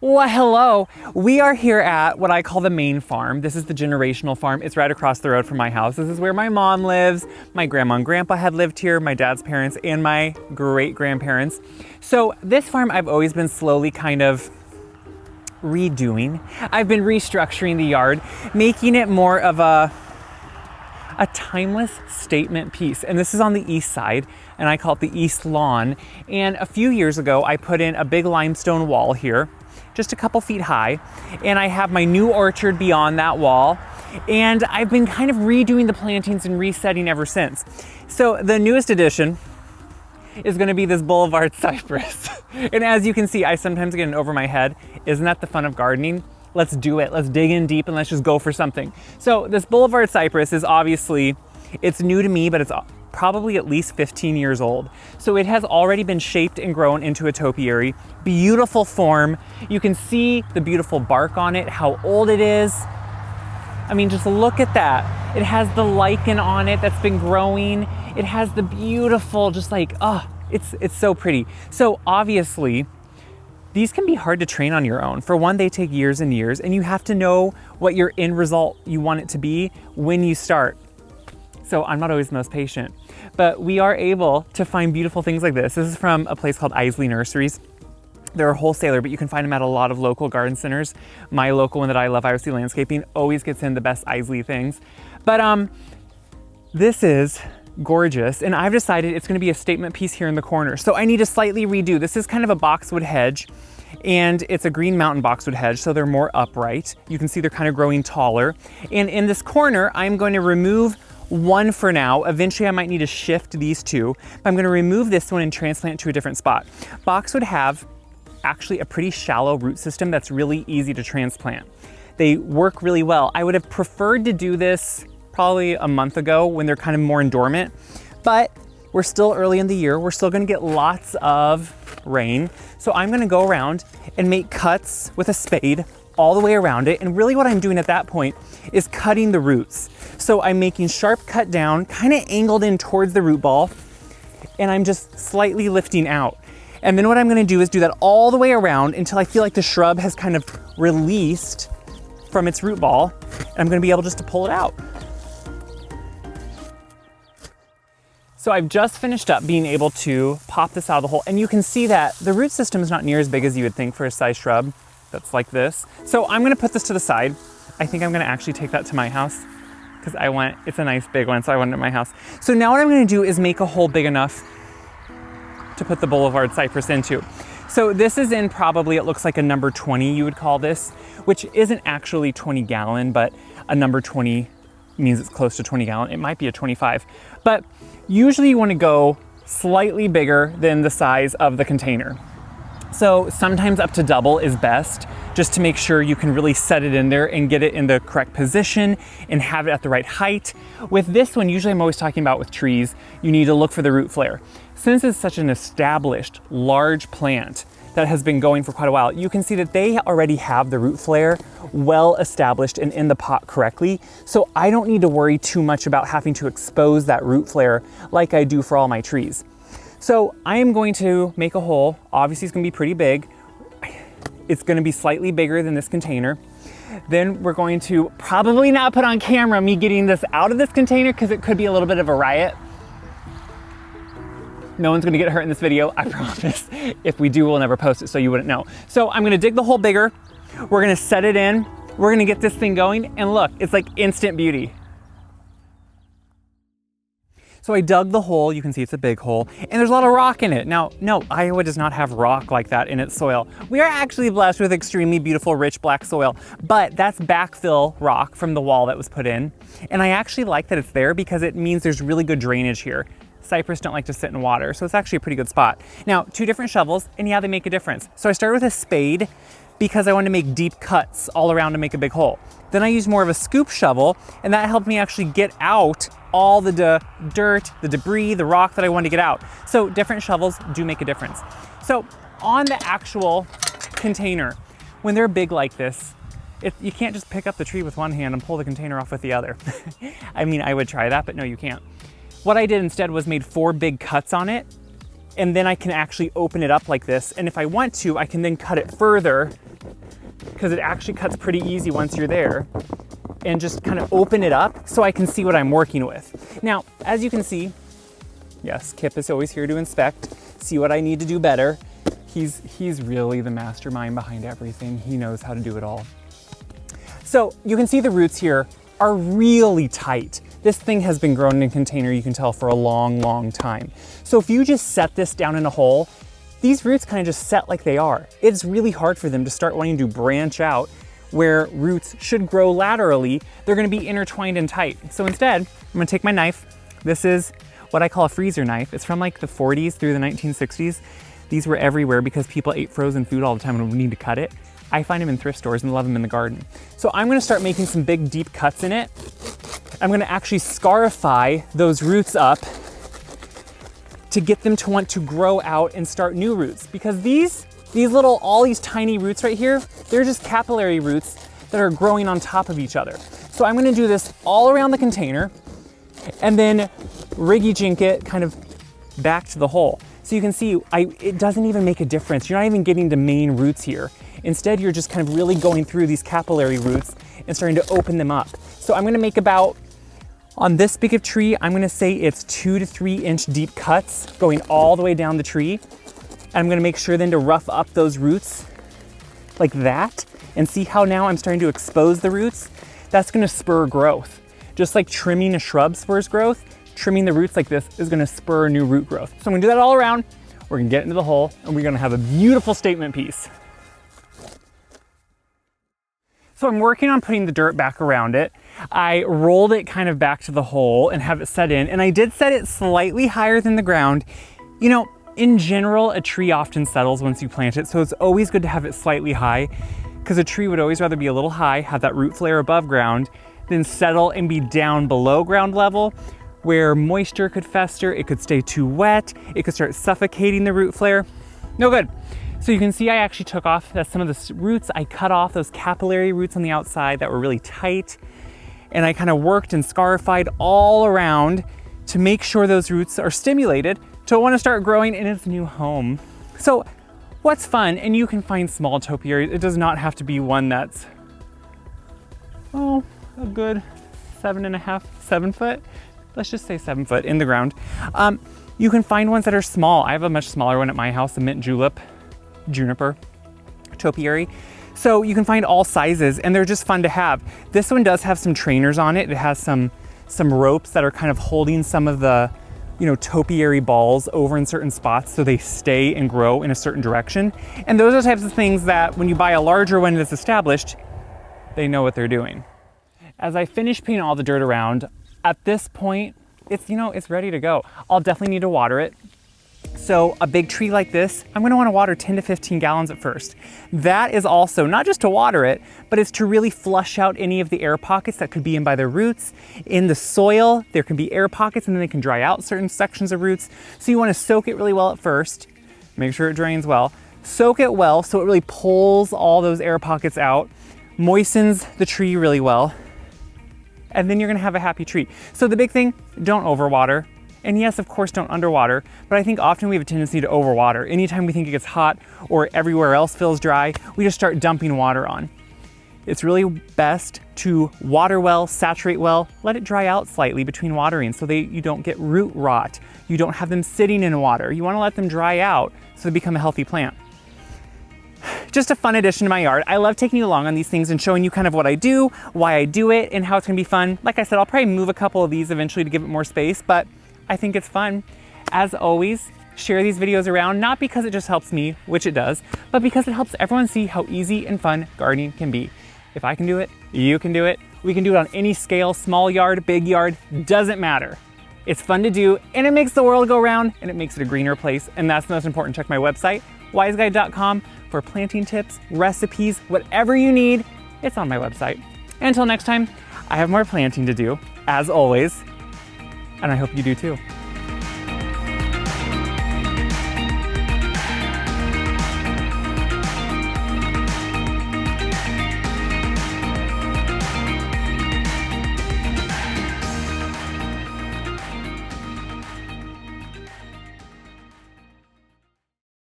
Well, hello. We are here at what I call the main farm. This is the generational farm. It's right across the road from my house. This is where my mom lives. My grandma and grandpa had lived here, my dad's parents, and my great-grandparents. So this farm I've always been slowly kind of redoing. I've been restructuring the yard, making it more of a timeless statement piece. And this is on the east side, and I call it the east lawn. And a few years ago, I put in a big limestone wall here, just a couple feet high, and I have my new orchard beyond that wall, and I've been kind of redoing the plantings and resetting ever since. So the newest addition is going to be this Boulevard Cypress. And as you can see, I sometimes get in over my head. Isn't that the fun of gardening? Let's do it. Let's dig in deep and let's just go for something. So this Boulevard Cypress is obviously, it's new to me, but it's probably at least 15 years old. So it has already been shaped and grown into a topiary. Beautiful form. You can see the beautiful bark on it, how old it is. I mean, just look at that. It has the lichen on it that's been growing. It has the beautiful, just like, it's so pretty. So obviously, these can be hard to train on your own. For one, they take years and years, and you have to know what your end result you want it to be when you start. So I'm not always the most patient, but we are able to find beautiful things like this. This is from a place called Isley Nurseries. They're a wholesaler, but you can find them at a lot of local garden centers. My local one that I love, IOC Landscaping, always gets in the best Isley things. But this is gorgeous, and I've decided it's gonna be a statement piece here in the corner. So I need to slightly redo. This is kind of a boxwood hedge, and it's a green mountain boxwood hedge, so they're more upright. You can see they're kind of growing taller. And in this corner, I'm going to remove one for now. Eventually I might need to shift these two. I'm going to remove this one and transplant it to a different spot. Boxwood have actually a pretty shallow root system that's really easy to transplant. They work really well. I would have preferred to do this probably a month ago when they're kind of more dormant, but we're still early in the year. We're still going to get lots of rain. So I'm going to go around and make cuts with a spade all the way around it. And really what I'm doing at that point is cutting the roots. So I'm making sharp cut down, kind of angled in towards the root ball, and I'm just slightly lifting out. And then what I'm gonna do is do that all the way around until I feel like the shrub has kind of released from its root ball. And I'm gonna be able just to pull it out. So I've just finished up being able to pop this out of the hole, and you can see that the root system is not near as big as you would think for a size shrub that's like this. So I'm gonna put this to the side. I think I'm gonna actually take that to my house because it's a nice big one, so I want it at my house. So now what I'm gonna do is make a hole big enough to put the Boulevard Cypress into. So this is in probably, it looks like a number 20, you would call this, which isn't actually 20 gallon, but a number 20 means it's close to 20 gallon. It might be a 25, but usually you wanna go slightly bigger than the size of the container. So sometimes up to double is best, just to make sure you can really set it in there and get it in the correct position and have it at the right height. With this one, usually I'm always talking about with trees, you need to look for the root flare. Since it's such an established, large plant that has been going for quite a while, you can see that they already have the root flare well established and in the pot correctly. So I don't need to worry too much about having to expose that root flare like I do for all my trees. So I am going to make a hole. Obviously it's gonna be pretty big. It's gonna be slightly bigger than this container. Then we're going to probably not put on camera me getting this out of this container because it could be a little bit of a riot. No one's gonna get hurt in this video, I promise. If we do, we'll never post it so you wouldn't know. So I'm gonna dig the hole bigger. We're gonna set it in. We're gonna get this thing going, and look, it's like instant beauty. So I dug the hole, you can see it's a big hole, and there's a lot of rock in it. Now, no, Iowa does not have rock like that in its soil. We are actually blessed with extremely beautiful, rich black soil, but that's backfill rock from the wall that was put in. And I actually like that it's there because it means there's really good drainage here. Cypress don't like to sit in water, so it's actually a pretty good spot. Now, 2 different shovels, and yeah, they make a difference. So I started with a spade because I wanted to make deep cuts all around to make a big hole. Then I used more of a scoop shovel, and that helped me actually get out all the dirt, the debris, the rock that I wanted to get out. So different shovels do make a difference. So on the actual container, when they're big like this, you can't just pick up the tree with one hand and pull the container off with the other. I mean, I would try that, but no, you can't. What I did instead was made 4 big cuts on it, and then I can actually open it up like this. And if I want to, I can then cut it further because it actually cuts pretty easy once you're there, and just kind of open it up so I can see what I'm working with. Now, as you can see, yes, Kip is always here to inspect, see what I need to do better. He's really the mastermind behind everything. He knows how to do it all. So you can see the roots here are really tight. This thing has been grown in a container, you can tell, for a long, long time. So if you just set this down in a hole, these roots kind of just set like they are. It's really hard for them to start wanting to branch out where roots should grow laterally. They're gonna be intertwined and tight. So instead, I'm gonna take my knife. This is what I call a freezer knife. It's from like the 40s through the 1960s. These were everywhere because people ate frozen food all the time and would need to cut it. I find them in thrift stores and love them in the garden. So I'm gonna start making some big, deep cuts in it. I'm gonna actually scarify those roots up to get them to want to grow out and start new roots, because all these tiny roots right here, they're just capillary roots that are growing on top of each other. So I'm gonna do this all around the container and then riggy-jink it kind of back to the hole. So you can see, it doesn't even make a difference. You're not even getting the main roots here. Instead, you're just kind of really going through these capillary roots and starting to open them up. So I'm gonna make about, on this big of tree, I'm gonna say it's 2 to 3 inch deep cuts going all the way down the tree. And I'm gonna make sure then to rough up those roots like that, and see how now I'm starting to expose the roots. That's gonna spur growth. Just like trimming a shrub spurs growth, trimming the roots like this is gonna spur new root growth. So I'm gonna do that all around. We're gonna get into the hole and we're gonna have a beautiful statement piece. So I'm working on putting the dirt back around it. I rolled it kind of back to the hole and have it set in, and I did set it slightly higher than the ground. You know, in general, a tree often settles once you plant it, so it's always good to have it slightly high, because a tree would always rather be a little high, have that root flare above ground, than settle and be down below ground level, where moisture could fester, it could stay too wet, it could start suffocating the root flare. No good. So you can see I actually took off some of the roots. I cut off those capillary roots on the outside that were really tight, and I kind of worked and scarified all around to make sure those roots are stimulated to want to start growing in its new home. So what's fun, and you can find small topiaries, it does not have to be one that's, a good 7.5, 7 foot. Let's just say 7 foot in the ground. You can find ones that are small. I have a much smaller one at my house, a mint julep, juniper, topiary. So you can find all sizes, and they're just fun to have. This one does have some trainers on it. It has some ropes that are kind of holding some of the, topiary balls over in certain spots so they stay and grow in a certain direction. And those are the types of things that when you buy a larger one that's established, they know what they're doing. As I finish putting all the dirt around, at this point, it's ready to go. I'll definitely need to water it. So a big tree like this, I'm gonna wanna water 10 to 15 gallons at first. That is also not just to water it, but it's to really flush out any of the air pockets that could be in by the roots. In the soil, there can be air pockets and then they can dry out certain sections of roots. So you wanna soak it really well at first, make sure it drains well. Soak it well so it really pulls all those air pockets out, moistens the tree really well, and then you're gonna have a happy tree. So the big thing, don't overwater. And yes, of course, don't underwater, but I think often we have a tendency to overwater. Anytime we think it gets hot or everywhere else feels dry, we just start dumping water on. It's really best to water well, saturate well, let it dry out slightly between watering so you don't get root rot. You don't have them sitting in water. You wanna let them dry out so they become a healthy plant. Just a fun addition to my yard. I love taking you along on these things and showing you kind of what I do, why I do it, and how it's gonna be fun. Like I said, I'll probably move a couple of these eventually to give it more space, but I think it's fun. As always, share these videos around, not because it just helps me, which it does, but because it helps everyone see how easy and fun gardening can be. If I can do it, you can do it. We can do it on any scale, small yard, big yard, doesn't matter. It's fun to do, and it makes the world go round, and it makes it a greener place, and that's the most important. Check my website, wiseguy.com, for planting tips, recipes, whatever you need, it's on my website. Until next time, I have more planting to do, as always, and I hope you do too.